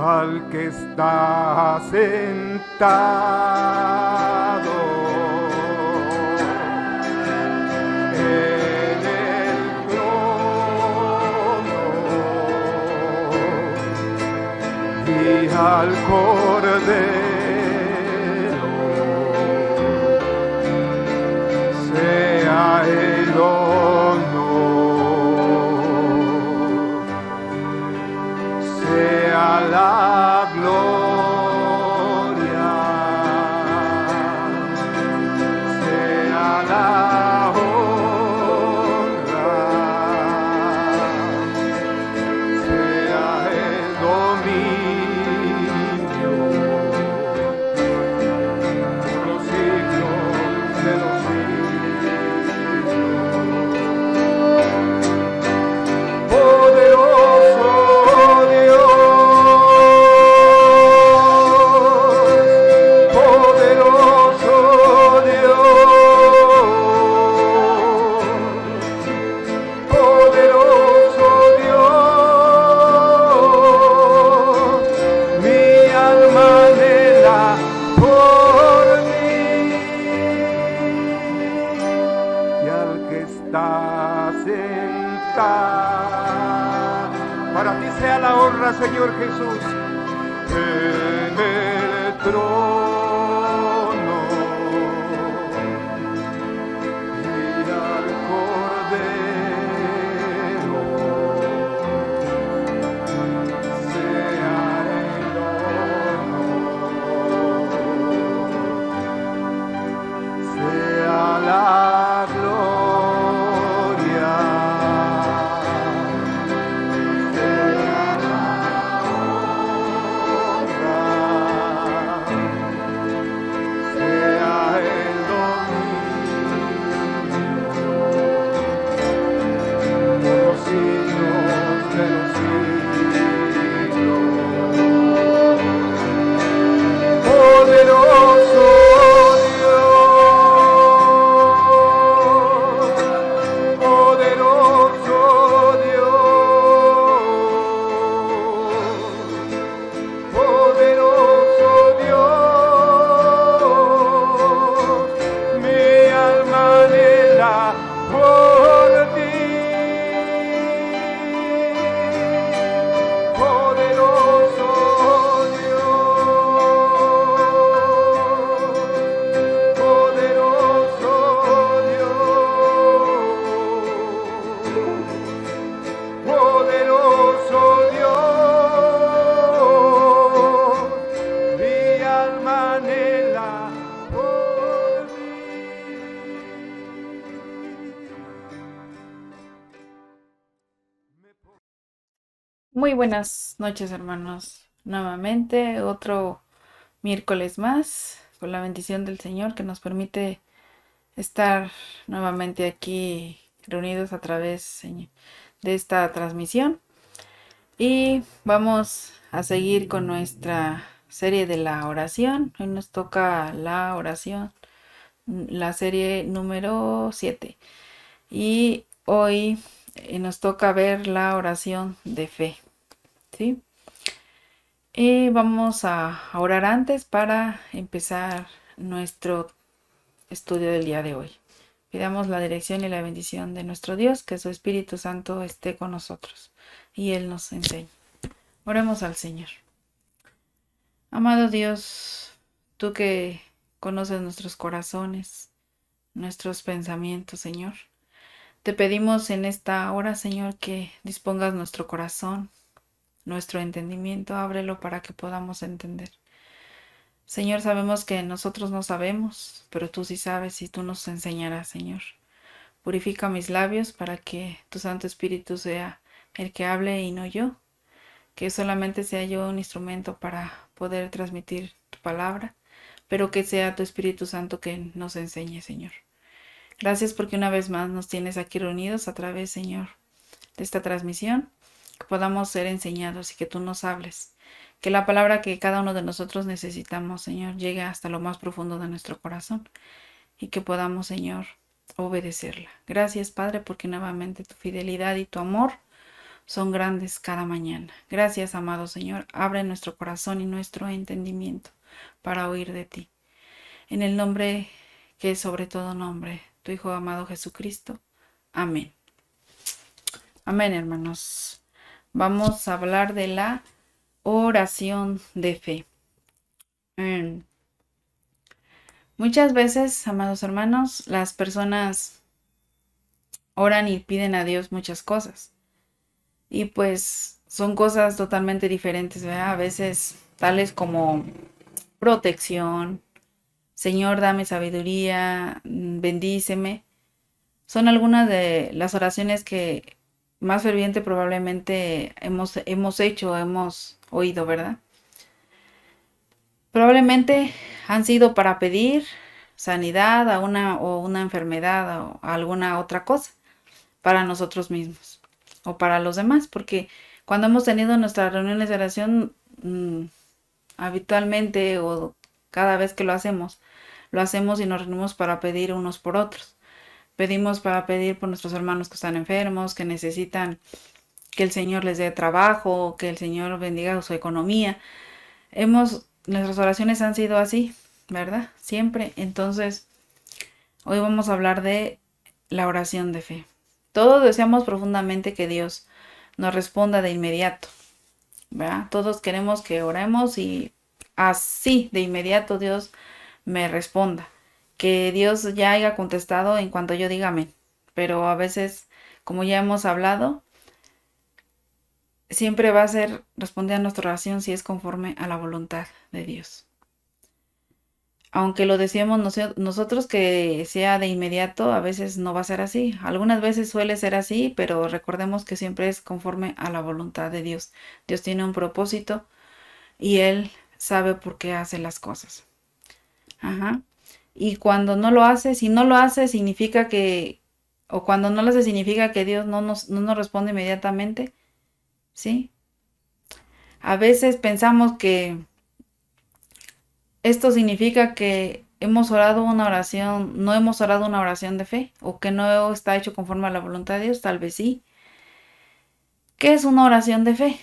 al que está sentado en el trono y al Cordero sea el honor, sea la gloria, sea la honra, sea el dominio por los siglos de los siglos. Poderoso para ti sea la honra, Señor Jesús, en el trono y al Cordero sea el honor, sea la gloria, Muy buenas noches, hermanos. Nuevamente, otro miércoles más, con la bendición del Señor que nos permite estar nuevamente aquí reunidos a través de esta transmisión. Y vamos a seguir con nuestra serie de la oración. Hoy nos toca la oración, la serie número 7. Y hoy nos toca ver la oración de fe. ¿Sí? Y vamos a orar antes para empezar nuestro estudio del día de hoy. Pidamos la dirección y la bendición de nuestro Dios, que su Espíritu Santo esté con nosotros y Él nos enseñe. Oremos al Señor. Amado Dios, tú que conoces nuestros corazones, nuestros pensamientos, Señor, te pedimos en esta hora, Señor, que dispongas nuestro corazón, nuestro entendimiento, ábrelo para que podamos entender. Señor, sabemos que nosotros no sabemos, pero tú sí sabes y tú nos enseñarás, Señor. Purifica mis labios para que tu Santo Espíritu sea el que hable y no yo, que solamente sea yo un instrumento para poder transmitir tu palabra, pero que sea tu Espíritu Santo que nos enseñe, Señor. Gracias porque una vez más nos tienes aquí reunidos a través, Señor, de esta transmisión, que podamos ser enseñados y que tú nos hables. Que la palabra que cada uno de nosotros necesitamos, Señor, llegue hasta lo más profundo de nuestro corazón y que podamos, Señor, obedecerla. Gracias, Padre, porque nuevamente tu fidelidad y tu amor son grandes cada mañana. Gracias, amado Señor. Abre nuestro corazón y nuestro entendimiento para oír de ti. En el nombre que es sobre todo nombre, tu Hijo amado Jesucristo. Amén. Amén, hermanos. Vamos a hablar de la oración de fe. Muchas veces, amados hermanos, las personas oran y piden a Dios muchas cosas. Y pues son cosas totalmente diferentes, ¿verdad? A veces tales como protección, Señor, dame sabiduría, bendíceme. Son algunas de las oraciones que más ferviente probablemente hemos hecho, hemos oído, ¿verdad? Probablemente han sido para pedir sanidad a una enfermedad o a alguna otra cosa para nosotros mismos o para los demás, porque cuando hemos tenido nuestras reuniones de oración, habitualmente o cada vez que lo hacemos y nos reunimos para pedir unos por otros. Pedimos para pedir por nuestros hermanos que están enfermos, que necesitan que el Señor les dé trabajo, que el Señor bendiga su economía. Nuestras oraciones han sido así, ¿verdad? Siempre. Entonces, hoy vamos a hablar de la oración de fe. Todos deseamos profundamente que Dios nos responda de inmediato, ¿verdad? Todos queremos que oremos y así de inmediato Dios me responda. Que Dios ya haya contestado en cuanto yo diga amén. Pero a veces, como ya hemos hablado, siempre va a ser responder a nuestra oración si es conforme a la voluntad de Dios. Aunque lo decíamos nosotros que sea de inmediato, a veces no va a ser así. Algunas veces suele ser así, pero recordemos que siempre es conforme a la voluntad de Dios. Dios tiene un propósito y Él sabe por qué hace las cosas. Ajá. Y cuando no lo hace, si no lo hace, significa que, o cuando no lo hace, significa que Dios no nos responde inmediatamente, ¿sí? A veces pensamos que esto significa que hemos orado una oración, no hemos orado una oración de fe, o que no está hecho conforme a la voluntad de Dios, tal vez sí. ¿Qué es una oración de fe?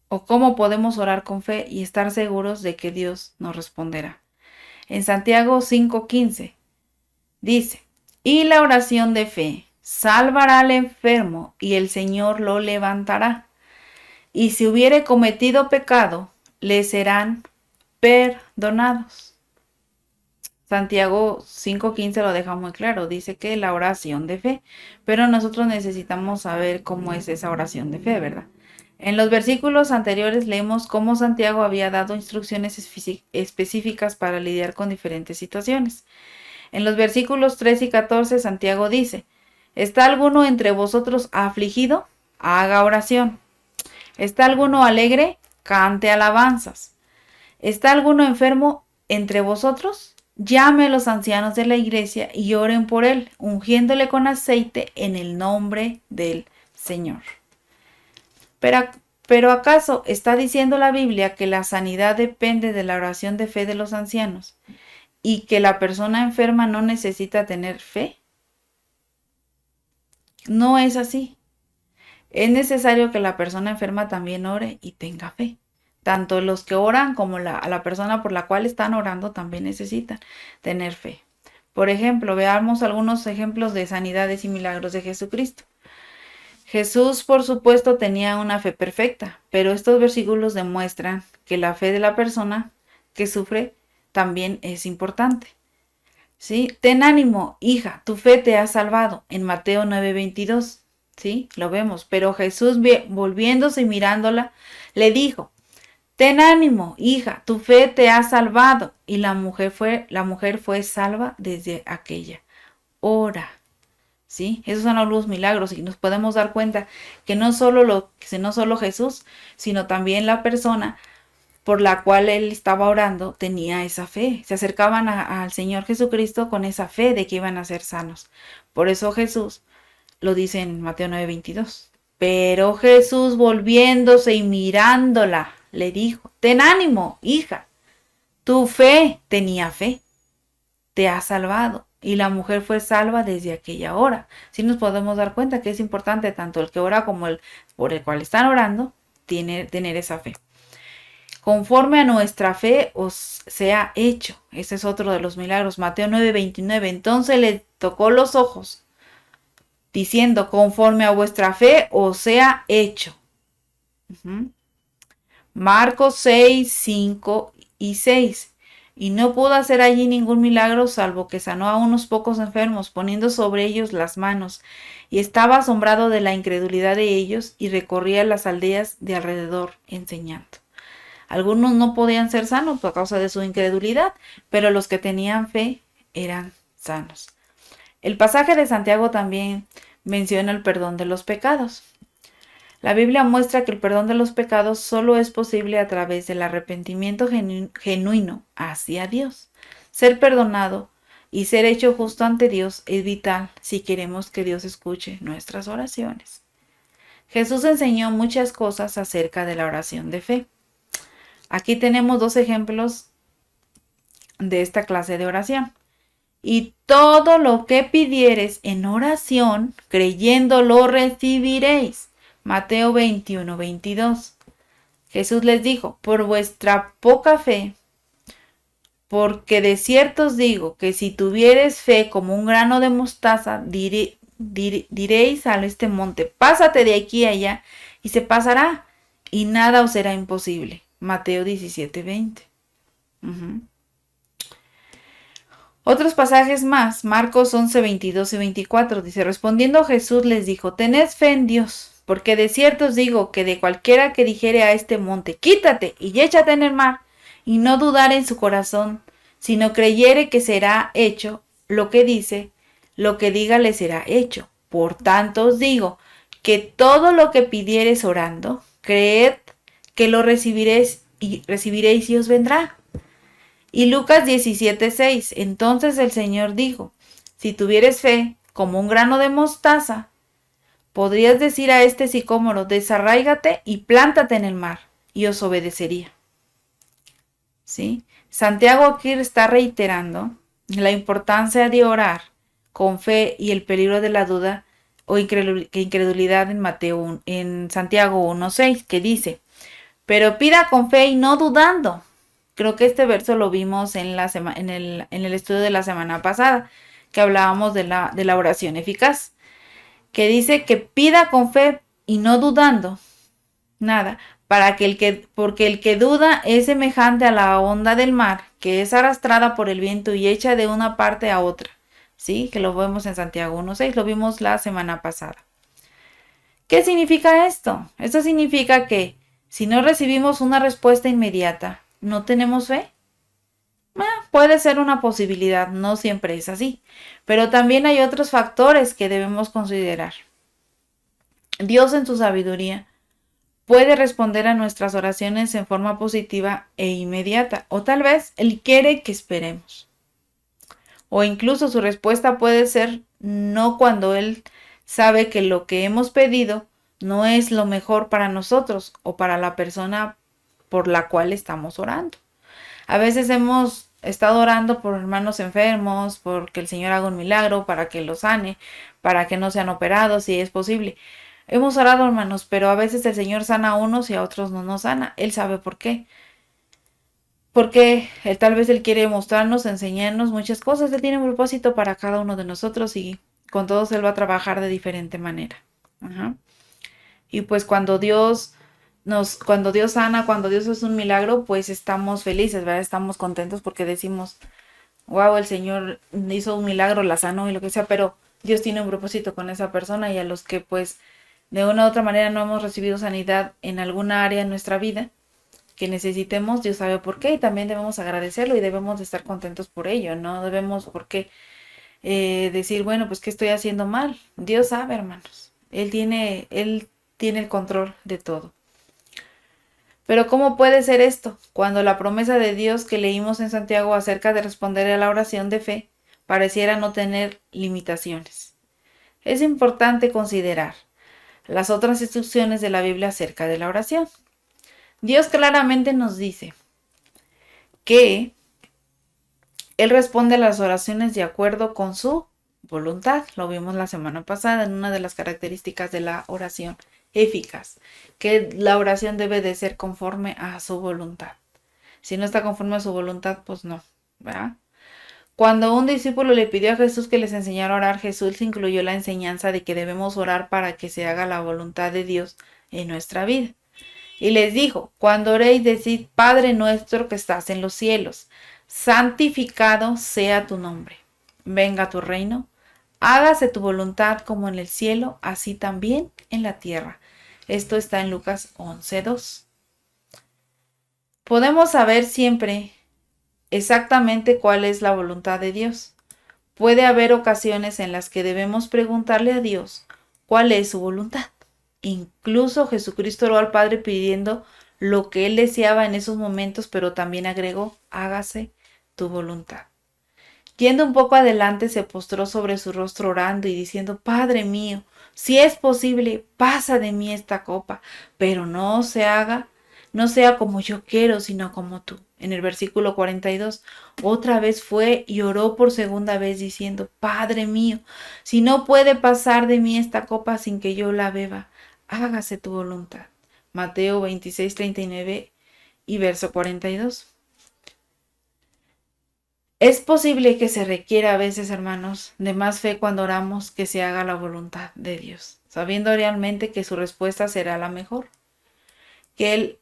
¿O cómo podemos orar con fe y estar seguros de que Dios nos responderá? En Santiago 5:15 dice, y la oración de fe salvará al enfermo y el Señor lo levantará. Y si hubiere cometido pecado, le serán perdonados. Santiago 5:15 lo deja muy claro, dice que la oración de fe, pero nosotros necesitamos saber cómo es esa oración de fe, ¿verdad? En los versículos anteriores leemos cómo Santiago había dado instrucciones específicas para lidiar con diferentes situaciones. En los versículos 3 y 14 Santiago dice, ¿está alguno entre vosotros afligido? Haga oración. ¿Está alguno alegre? Cante alabanzas. ¿Está alguno enfermo entre vosotros? Llame a los ancianos de la iglesia y oren por él, ungiéndole con aceite en el nombre del Señor. Pero ¿acaso está diciendo la Biblia que la sanidad depende de la oración de fe de los ancianos y que la persona enferma no necesita tener fe? No es así. Es necesario que la persona enferma también ore y tenga fe. Tanto los que oran como a la persona por la cual están orando también necesitan tener fe. Por ejemplo, veamos algunos ejemplos de sanidades y milagros de Jesucristo. Jesús, por supuesto, tenía una fe perfecta, pero estos versículos demuestran que la fe de la persona que sufre también es importante. ¿Sí? Ten ánimo, hija, tu fe te ha salvado, en Mateo 9:22. ¿Sí? Lo vemos. Pero Jesús, volviéndose y mirándola, le dijo, ten ánimo, hija, tu fe te ha salvado. Y la mujer fue salva desde aquella hora. ¿Sí? Esos son los milagros y nos podemos dar cuenta que no solo Jesús, sino también la persona por la cual él estaba orando tenía esa fe. Se acercaban al Señor Jesucristo con esa fe de que iban a ser sanos. Por eso Jesús lo dice en Mateo 9:22. Pero Jesús, volviéndose y mirándola, le dijo, ten ánimo, hija, tu fe, tenía fe, te ha salvado. y la mujer fue salva desde aquella hora. Sí nos podemos dar cuenta que es importante tanto el que ora como el por el cual están orando, tener esa fe. Conforme a nuestra fe os sea hecho. Ese es otro de los milagros. Mateo 9:29. Entonces le tocó los ojos, diciendo, conforme a vuestra fe os sea hecho. Marcos 6, 5 y 6. Y no pudo hacer allí ningún milagro, salvo que sanó a unos pocos enfermos, poniendo sobre ellos las manos. Y estaba asombrado de la incredulidad de ellos, y recorría las aldeas de alrededor, enseñando. Algunos no podían ser sanos por causa de su incredulidad, pero los que tenían fe eran sanos. El pasaje de Santiago también menciona el perdón de los pecados. La Biblia muestra que el perdón de los pecados solo es posible a través del arrepentimiento genuino hacia Dios. Ser perdonado y ser hecho justo ante Dios es vital si queremos que Dios escuche nuestras oraciones. Jesús enseñó muchas cosas acerca de la oración de fe. Aquí tenemos 2 ejemplos de esta clase de oración. Y todo lo que pidiereis en oración, creyendo lo recibiréis. Mateo 21:22. Jesús les dijo, por vuestra poca fe, porque de cierto os digo que si tuviereis fe como un grano de mostaza, diréis a este monte, pásate de aquí a allá, y se pasará, y nada os será imposible. Mateo 17:20. Otros pasajes más, Marcos 11:22 y 24, dice, respondiendo Jesús les dijo, tened fe en Dios, porque de cierto os digo que de cualquiera que dijere a este monte, quítate y échate en el mar, y no dudar en su corazón, sino creyere que será hecho lo que dice, lo que diga le será hecho. Por tanto os digo, que todo lo que pidiereis orando, creed que lo recibiréis y os vendrá. Y Lucas 17:6, entonces el Señor dijo, si tuvieres fe como un grano de mostaza, podrías decir a este sicómoro, desarráigate y plántate en el mar, y os obedecería. ¿Sí? Santiago aquí está reiterando la importancia de orar con fe y el peligro de la duda o incredulidad en Santiago 1:6, que dice, pero pida con fe y no dudando. Creo que este verso lo vimos en el estudio de la semana pasada, que hablábamos de la oración eficaz, que dice que pida con fe y no dudando nada, porque el que duda es semejante a la onda del mar, que es arrastrada por el viento y hecha de una parte a otra. Sí, que lo vemos en Santiago 1:6, lo vimos la semana pasada. ¿Qué significa esto? Esto significa que si no recibimos una respuesta inmediata, ¿no tenemos fe? Puede ser una posibilidad, no siempre es así, pero también hay otros factores que debemos considerar. Dios en su sabiduría puede responder a nuestras oraciones en forma positiva e inmediata, o tal vez Él quiere que esperemos. O incluso su respuesta puede ser no cuando Él sabe que lo que hemos pedido no es lo mejor para nosotros o para la persona por la cual estamos orando. A veces hemos estado orando por hermanos enfermos, porque el Señor haga un milagro, para que los sane, para que no sean operados, si es posible. Hemos orado, hermanos, pero a veces el Señor sana a unos y a otros no nos sana. Él sabe por qué. Porque tal vez Él quiere mostrarnos, enseñarnos muchas cosas. Él tiene un propósito para cada uno de nosotros y con todos Él va a trabajar de diferente manera. Y pues cuando Dios sana, cuando Dios hace un milagro, pues estamos felices, ¿verdad? Estamos contentos porque decimos, wow, el Señor hizo un milagro, la sanó y lo que sea, pero Dios tiene un propósito con esa persona, y a los que pues de una u otra manera no hemos recibido sanidad en alguna área de nuestra vida que necesitemos, Dios sabe por qué, y también debemos agradecerlo y debemos de estar contentos por ello. No debemos por qué decir, bueno, pues ¿qué estoy haciendo mal? Dios sabe, hermanos. Él tiene el control de todo. Pero ¿cómo puede ser esto? Cuando la promesa de Dios que leímos en Santiago acerca de responder a la oración de fe pareciera no tener limitaciones. Es importante considerar las otras instrucciones de la Biblia acerca de la oración. Dios claramente nos dice que Él responde a las oraciones de acuerdo con su voluntad. Lo vimos la semana pasada en una de las características de la oración eficaz, que la oración debe de ser conforme a su voluntad. Si no está conforme a su voluntad, pues no, ¿verdad? Cuando un discípulo le pidió a Jesús que les enseñara a orar, Jesús incluyó la enseñanza de que debemos orar para que se haga la voluntad de Dios en nuestra vida. Y les dijo, cuando oréis, decid, Padre nuestro que estás en los cielos, santificado sea tu nombre. Venga tu reino, hágase tu voluntad como en el cielo, así también en la tierra. Esto está en Lucas 11:2. Podemos saber siempre exactamente cuál es la voluntad de Dios. Puede haber ocasiones en las que debemos preguntarle a Dios cuál es su voluntad. Incluso Jesucristo oró al Padre pidiendo lo que él deseaba en esos momentos, pero también agregó, hágase tu voluntad. Yendo un poco adelante, se postró sobre su rostro orando y diciendo, Padre mío, si es posible, pasa de mí esta copa, pero no sea como yo quiero, sino como tú. En el versículo 42, otra vez fue y oró por segunda vez diciendo, Padre mío, si no puede pasar de mí esta copa sin que yo la beba, hágase tu voluntad. Mateo 26:39 y verso 42. Es posible que se requiera a veces, hermanos, de más fe cuando oramos que se haga la voluntad de Dios, sabiendo realmente que su respuesta será la mejor. Que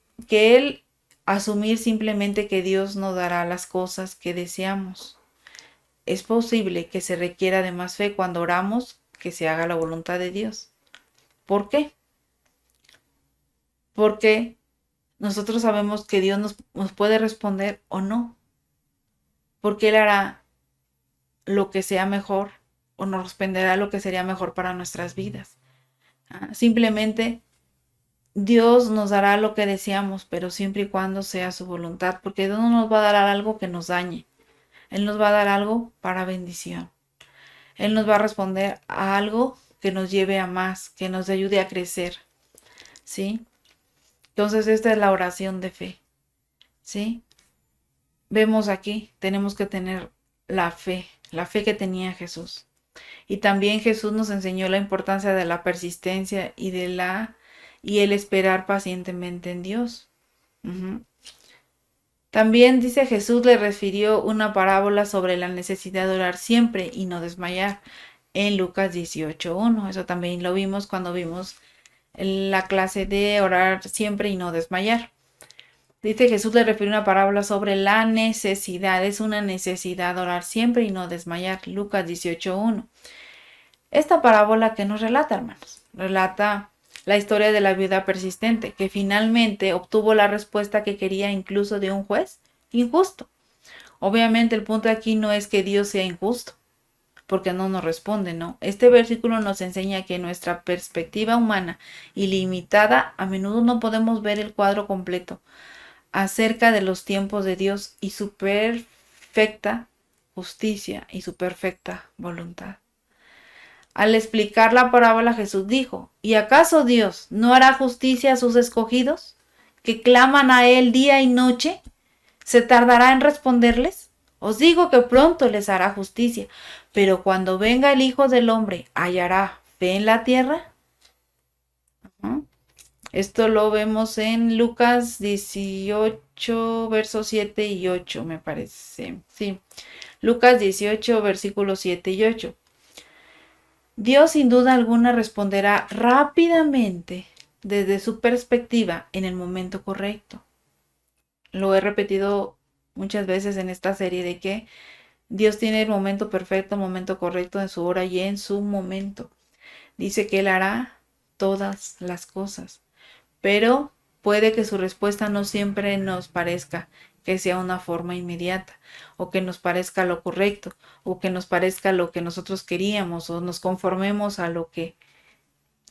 Él asumir simplemente que Dios nos dará las cosas que deseamos. Es posible que se requiera de más fe cuando oramos que se haga la voluntad de Dios. ¿Por qué? Porque nosotros sabemos que Dios nos puede responder o no. Porque Él hará lo que sea mejor o nos responderá lo que sería mejor para nuestras vidas. Simplemente Dios nos dará lo que deseamos, pero siempre y cuando sea su voluntad, porque Dios no nos va a dar algo que nos dañe. Él nos va a dar algo para bendición. Él nos va a responder a algo que nos lleve a más, que nos ayude a crecer. ¿Sí? Entonces esta es la oración de fe. ¿Sí? Vemos aquí, tenemos que tener la fe que tenía Jesús. Y también Jesús nos enseñó la importancia de la persistencia y el esperar pacientemente en Dios. También dice Jesús le refirió una parábola sobre la necesidad de orar siempre y no desmayar en Lucas 18:1. Eso también lo vimos cuando vimos la clase de orar siempre y no desmayar. Dice Jesús le refirió una parábola sobre la necesidad. Es una necesidad orar siempre y no desmayar. Lucas 18:1. Esta parábola que nos relata, hermanos, relata la historia de la viuda persistente, que finalmente obtuvo la respuesta que quería incluso de un juez injusto. Obviamente el punto aquí no es que Dios sea injusto, porque no nos responde, ¿no? Este versículo nos enseña que en nuestra perspectiva humana y limitada, a menudo no podemos ver el cuadro completo acerca de los tiempos de Dios y su perfecta justicia y su perfecta voluntad. Al explicar la parábola, Jesús dijo, ¿y acaso Dios no hará justicia a sus escogidos, que claman a Él día y noche? ¿Se tardará en responderles? Os digo que pronto les hará justicia, pero cuando venga el Hijo del Hombre, ¿hallará fe en la tierra? Esto lo vemos en Lucas 18, versos 7 y 8, me parece. Sí, Lucas 18, versículos 7 y 8. Dios sin duda alguna responderá rápidamente desde su perspectiva en el momento correcto. Lo he repetido muchas veces en esta serie de que Dios tiene el momento perfecto, el momento correcto en su hora y en su momento. Dice que Él hará todas las cosas, pero puede que su respuesta no siempre nos parezca que sea una forma inmediata, o que nos parezca lo correcto, o que nos parezca lo que nosotros queríamos, o nos conformemos a lo que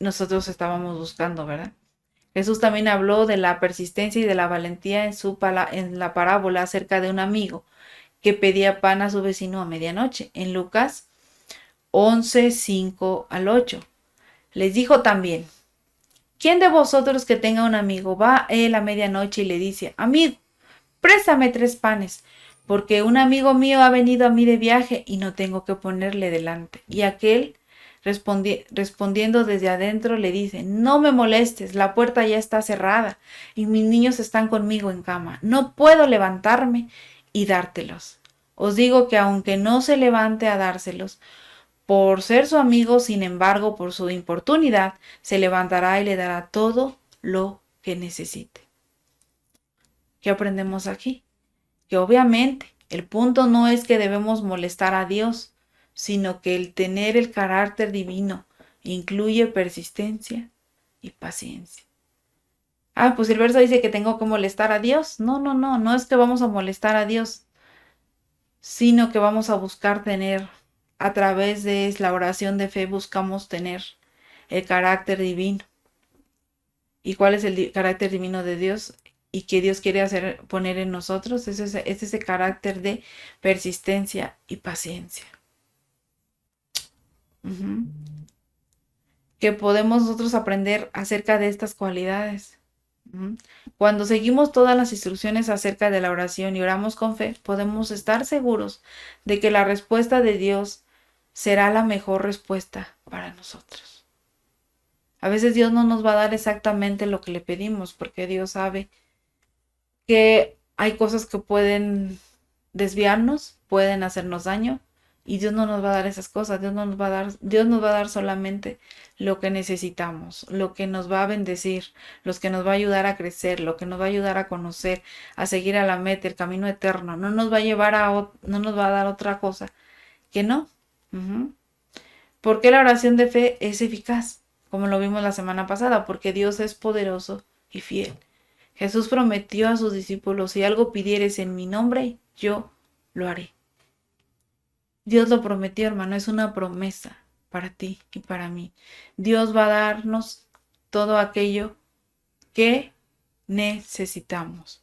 nosotros estábamos buscando, ¿verdad? Jesús también habló de la persistencia y de la valentía en la parábola acerca de un amigo que pedía pan a su vecino a medianoche, en Lucas 11, 5 al 8. Les dijo también, ¿quién de vosotros que tenga un amigo va a él a medianoche y le dice, amigo, préstame 3 panes, porque un amigo mío ha venido a mí de viaje y no tengo que ponerle delante. Y aquel, respondiendo desde adentro, le dice, no me molestes, la puerta ya está cerrada y mis niños están conmigo en cama. No puedo levantarme y dártelos. Os digo que aunque no se levante a dárselos, por ser su amigo, sin embargo, por su importunidad, se levantará y le dará todo lo que necesite. ¿Qué aprendemos aquí? Que obviamente el punto no es que debemos molestar a Dios, sino que el tener el carácter divino incluye persistencia y paciencia. Pues el verso dice que tengo que molestar a Dios. No es que vamos a molestar a Dios, sino que vamos a buscar tener, a través de la oración de fe, buscamos tener el carácter divino. ¿Y cuál es el carácter divino de Dios? Y que Dios quiere poner en nosotros es ese carácter de persistencia y paciencia. Que podemos nosotros aprender acerca de estas cualidades. Cuando seguimos todas las instrucciones acerca de la oración y oramos con fe, podemos estar seguros de que la respuesta de Dios será la mejor respuesta para nosotros. A veces Dios no nos va a dar exactamente lo que le pedimos, porque Dios sabe que hay cosas que pueden desviarnos, pueden hacernos daño, y Dios no nos va a dar esas cosas. Dios nos va a dar solamente lo que necesitamos, lo que nos va a bendecir, lo que nos va a ayudar a crecer, lo que nos va a ayudar a conocer, a seguir a la meta, el camino eterno. No nos va a dar otra cosa que no. ¿Por qué la oración de fe es eficaz? Como lo vimos la semana pasada, porque Dios es poderoso y fiel. Jesús prometió a sus discípulos, si algo pidieres en mi nombre, yo lo haré. Dios lo prometió, hermano, es una promesa para ti y para mí. Dios va a darnos todo aquello que necesitamos.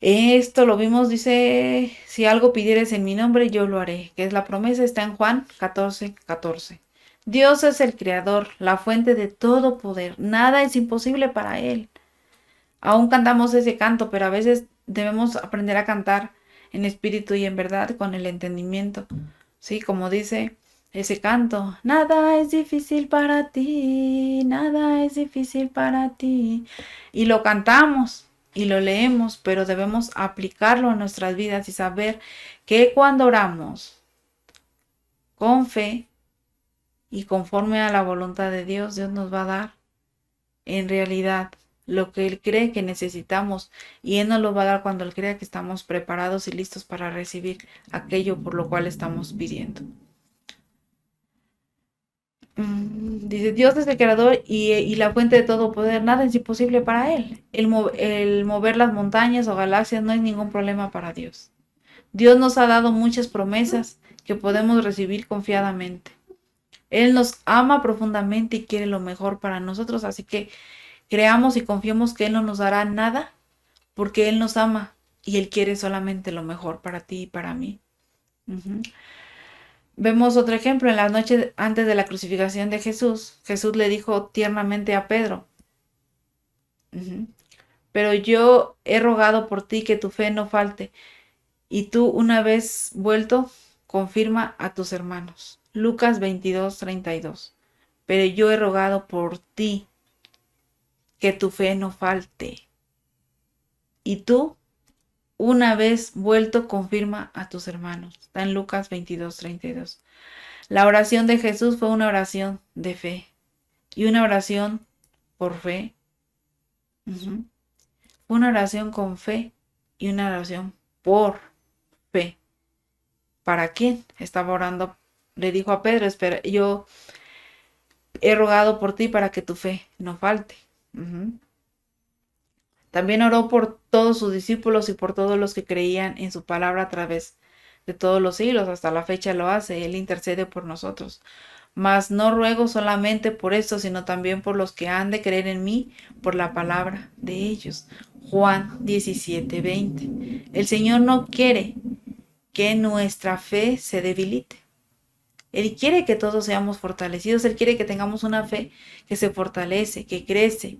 Esto lo vimos, dice, si algo pidieres en mi nombre, yo lo haré, que es la promesa, está en Juan 14:14. Dios es el creador, la fuente de todo poder, nada es imposible para Él. Aún cantamos ese canto, pero a veces debemos aprender a cantar en espíritu y en verdad con el entendimiento. Sí, como dice ese canto, nada es difícil para ti, nada es difícil para ti. Y lo cantamos y lo leemos, pero debemos aplicarlo a nuestras vidas y saber que cuando oramos con fe y conforme a la voluntad de Dios, Dios nos va a dar en realidad lo que Él cree que necesitamos, y Él nos lo va a dar cuando Él crea que estamos preparados y listos para recibir aquello por lo cual estamos pidiendo. Dice, Dios es el creador y la fuente de todo poder, nada es imposible para Él. El mover las montañas o galaxias no es ningún problema para Dios. Dios nos ha dado muchas promesas que podemos recibir confiadamente. Él nos ama profundamente y quiere lo mejor para nosotros, así que creamos y confiemos que Él no nos dará nada, porque Él nos ama y Él quiere solamente lo mejor para ti y para mí. Vemos otro ejemplo en la noche antes de la crucificación de Jesús. Jesús le dijo tiernamente a Pedro, pero yo he rogado por ti que tu fe no falte, y tú, una vez vuelto, confirma a tus hermanos. Lucas 22:32. Pero yo he rogado por ti que tu fe no falte, y tú, una vez vuelto, confirma a tus hermanos. Está en Lucas 22:32. La oración de Jesús fue una oración de fe y una oración por fe. Una oración con fe y una oración por fe. ¿Para quién? Estaba orando, le dijo a Pedro, espera, yo he rogado por ti para que tu fe no falte. También oró por todos sus discípulos y por todos los que creían en su palabra a través de todos los siglos. Hasta la fecha lo hace. Él intercede por nosotros. Mas no ruego solamente por esto, sino también por los que han de creer en mí por la palabra de ellos. Juan 17:20. El Señor no quiere que nuestra fe se debilite. Él quiere que todos seamos fortalecidos. Él quiere que tengamos una fe que se fortalece, que crece,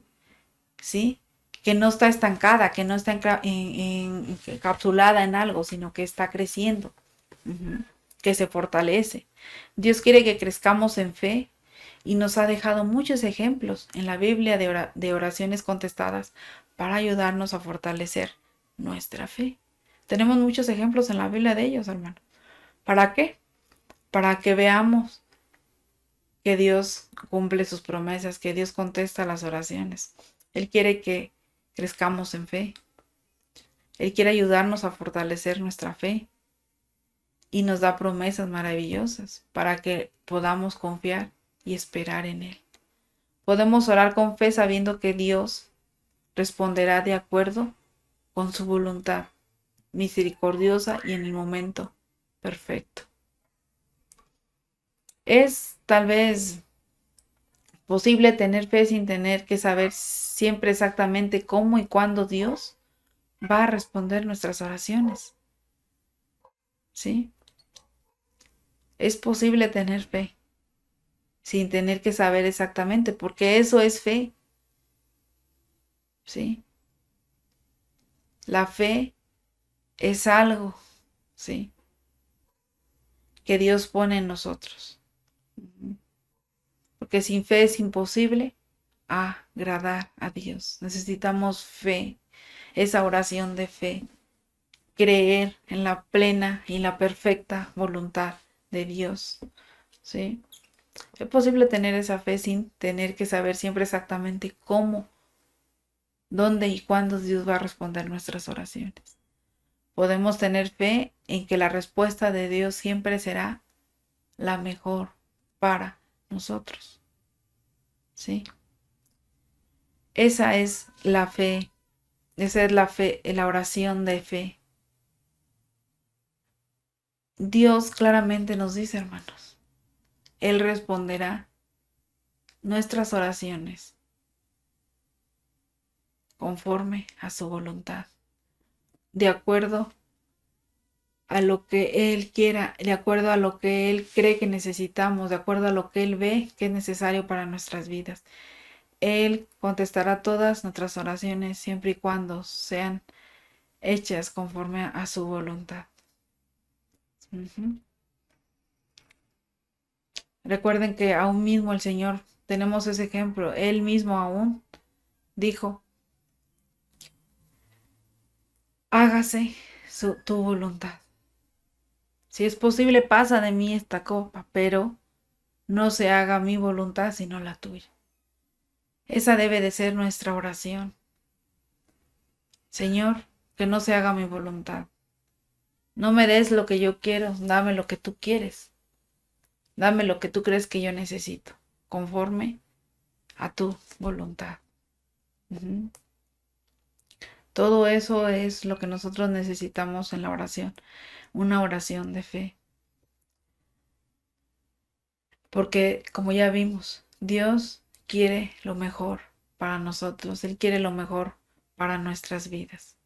¿sí? que no está estancada, que no está encapsulada en algo, sino que está creciendo, que se fortalece. Dios quiere que crezcamos en fe y nos ha dejado muchos ejemplos en la Biblia de oraciones contestadas para ayudarnos a fortalecer nuestra fe. Tenemos muchos ejemplos en la Biblia de ellos, hermano. ¿Para qué? Para que veamos que Dios cumple sus promesas, que Dios contesta las oraciones. Él quiere que crezcamos en fe. Él quiere ayudarnos a fortalecer nuestra fe y nos da promesas maravillosas para que podamos confiar y esperar en Él. Podemos orar con fe sabiendo que Dios responderá de acuerdo con su voluntad misericordiosa y en el momento perfecto. Es tal vez posible tener fe sin tener que saber siempre exactamente cómo y cuándo Dios va a responder nuestras oraciones. ¿Sí? Es posible tener fe sin tener que saber exactamente, porque eso es fe. ¿Sí? La fe es algo, ¿sí?, que Dios pone en nosotros. Porque sin fe es imposible agradar a Dios. Necesitamos fe, esa oración de fe, creer en la plena y la perfecta voluntad de Dios. ¿Sí? Es posible tener esa fe sin tener que saber siempre exactamente cómo, dónde y cuándo Dios va a responder nuestras oraciones. Podemos tener fe en que la respuesta de Dios siempre será la mejor para nosotros. ¿Sí? Esa es la fe. Esa es la fe, la oración de fe. Dios claramente nos dice, hermanos, Él responderá nuestras oraciones conforme a su voluntad, de acuerdo a lo que Él quiera, de acuerdo a lo que Él cree que necesitamos, de acuerdo a lo que Él ve que es necesario para nuestras vidas. Él contestará todas nuestras oraciones siempre y cuando sean hechas conforme a su voluntad. Recuerden que aún mismo el Señor, tenemos ese ejemplo, Él mismo aún dijo, hágase tu voluntad. Si es posible, pasa de mí esta copa, pero no se haga mi voluntad sino la tuya. Esa debe de ser nuestra oración. Señor, que no se haga mi voluntad. No me des lo que yo quiero, dame lo que tú quieres. Dame lo que tú crees que yo necesito, conforme a tu voluntad. Todo eso es lo que nosotros necesitamos en la oración, una oración de fe. Porque, como ya vimos, Dios quiere lo mejor para nosotros. Él quiere lo mejor para nuestras vidas.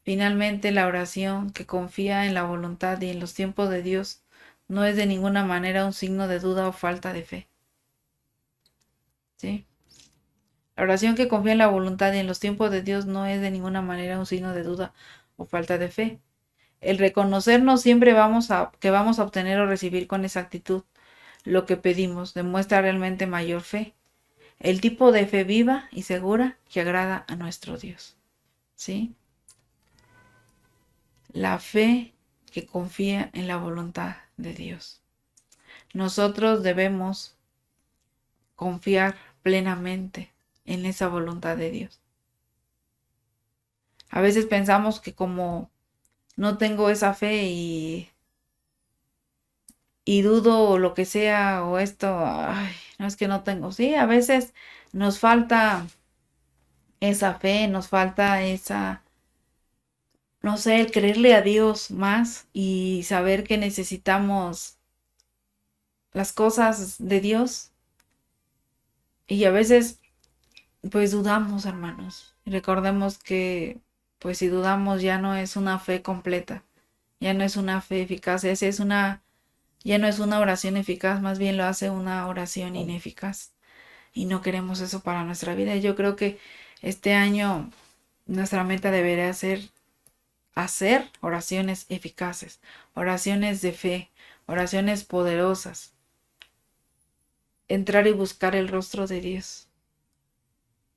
Finalmente, la oración que confía en la voluntad y en los tiempos de Dios no es de ninguna manera un signo de duda o falta de fe. ¿Sí? La oración que confía en la voluntad y en los tiempos de Dios no es de ninguna manera un signo de duda o falta de fe. El reconocernos siempre que vamos a obtener o recibir con exactitud lo que pedimos demuestra realmente mayor fe. El tipo de fe viva y segura que agrada a nuestro Dios. ¿Sí? La fe que confía en la voluntad de Dios. Nosotros debemos confiar plenamente en esa voluntad de Dios. A veces pensamos que como no tengo esa fe y dudo o lo que sea o esto, ay, no es que no tengo. Sí, a veces nos falta esa fe, nos falta esa, no sé, el creerle a Dios más y saber que necesitamos las cosas de Dios. Y a veces pues dudamos, hermanos. Recordemos que pues si dudamos ya no es una fe completa, ya no es una fe eficaz, ya no es una oración eficaz, más bien lo hace una oración ineficaz. Y no queremos eso para nuestra vida. Yo creo que Este año nuestra meta debería ser hacer oraciones eficaces, oraciones de fe, oraciones poderosas, entrar y buscar el rostro de Dios.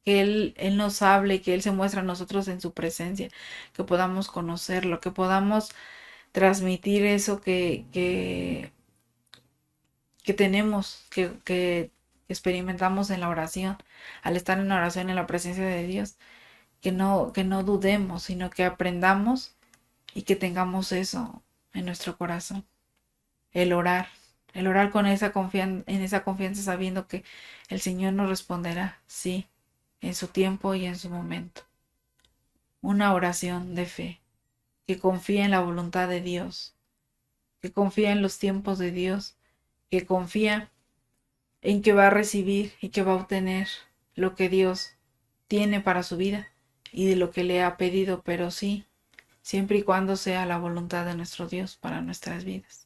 Que Él nos hable, que Él se muestre a nosotros en su presencia, que podamos conocerlo, que podamos transmitir eso que tenemos, que experimentamos en la oración, al estar en oración en la presencia de Dios, que no dudemos, sino que aprendamos y que tengamos eso en nuestro corazón, el orar. El orar con en esa confianza sabiendo que el Señor nos responderá, sí, en su tiempo y en su momento. Una oración de fe, que confía en la voluntad de Dios, que confía en los tiempos de Dios, que confía en que va a recibir y que va a obtener lo que Dios tiene para su vida y de lo que le ha pedido, pero sí, siempre y cuando sea la voluntad de nuestro Dios para nuestras vidas.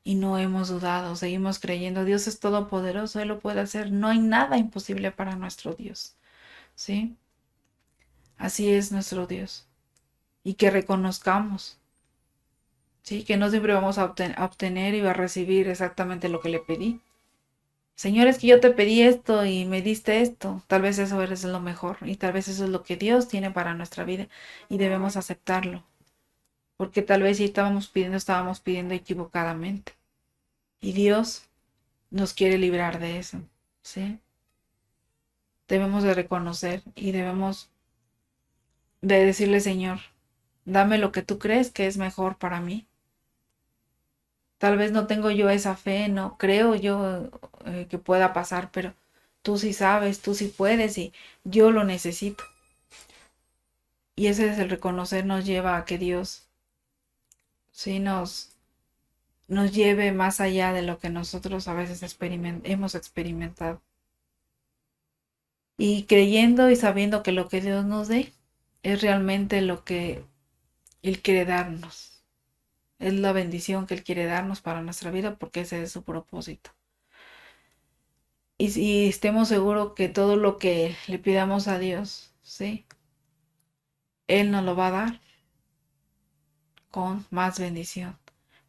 Y no hemos dudado, seguimos creyendo, Dios es todopoderoso, Él lo puede hacer, no hay nada imposible para nuestro Dios, ¿sí? Así es nuestro Dios. Y que reconozcamos, ¿sí? Que no siempre vamos a obtener y va a recibir exactamente lo que le pedí. Señor, es que yo te pedí esto y me diste esto. Tal vez eso es lo mejor y tal vez eso es lo que Dios tiene para nuestra vida y debemos aceptarlo. Porque tal vez si estábamos pidiendo equivocadamente. Y Dios nos quiere librar de eso, ¿sí? Debemos de reconocer y debemos de decirle, Señor, dame lo que tú crees que es mejor para mí. Tal vez no tengo yo esa fe, no creo yo que pueda pasar, pero tú sí sabes, tú sí puedes y yo lo necesito. Y ese es el reconocer nos lleva a que Dios sí nos lleve más allá de lo que nosotros a veces hemos experimentado. Y creyendo y sabiendo que lo que Dios nos dé es realmente lo que Él quiere darnos. Es la bendición que Él quiere darnos para nuestra vida porque ese es su propósito. Y estemos seguros que todo lo que le pidamos a Dios, ¿sí? Él nos lo va a dar con más bendición.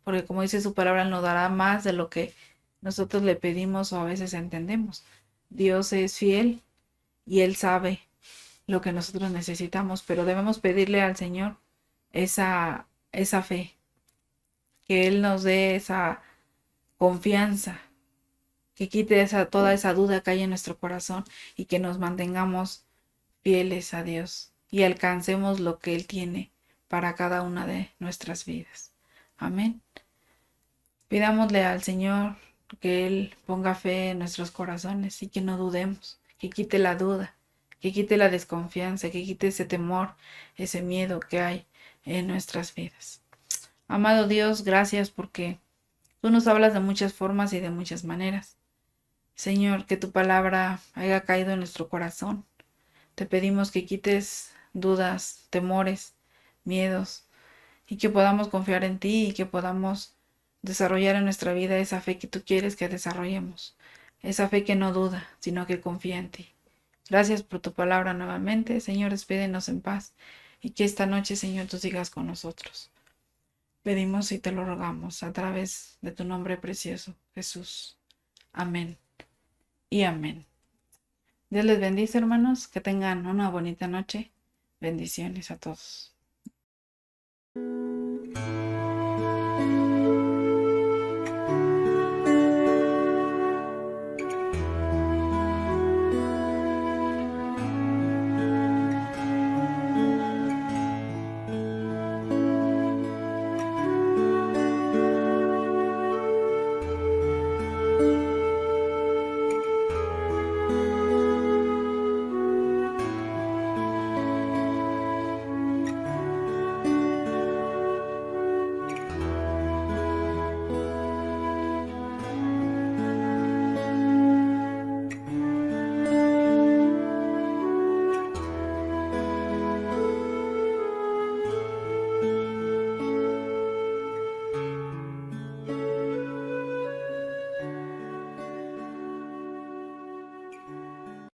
Porque como dice su palabra, Él nos dará más de lo que nosotros le pedimos o a veces entendemos. Dios es fiel y Él sabe lo que nosotros necesitamos, pero debemos pedirle al Señor esa fe, que Él nos dé esa confianza, que quite toda esa duda que hay en nuestro corazón y que nos mantengamos fieles a Dios y alcancemos lo que Él tiene para cada una de nuestras vidas. Amén. Pidámosle al Señor que Él ponga fe en nuestros corazones y que no dudemos, que quite la duda, que quite la desconfianza, que quite ese temor, ese miedo que hay en nuestras vidas. Amado Dios, gracias porque tú nos hablas de muchas formas y de muchas maneras. Señor, que tu palabra haya caído en nuestro corazón. Te pedimos que quites dudas, temores, miedos y que podamos confiar en ti y que podamos desarrollar en nuestra vida esa fe que tú quieres que desarrollemos. Esa fe que no duda, sino que confía en ti. Gracias por tu palabra nuevamente. Señor, despídenos en paz y que esta noche, Señor, tú sigas con nosotros. Pedimos y te lo rogamos a través de tu nombre precioso, Jesús. Amén y amén. Dios les bendice, hermanos. Que tengan una bonita noche. Bendiciones a todos.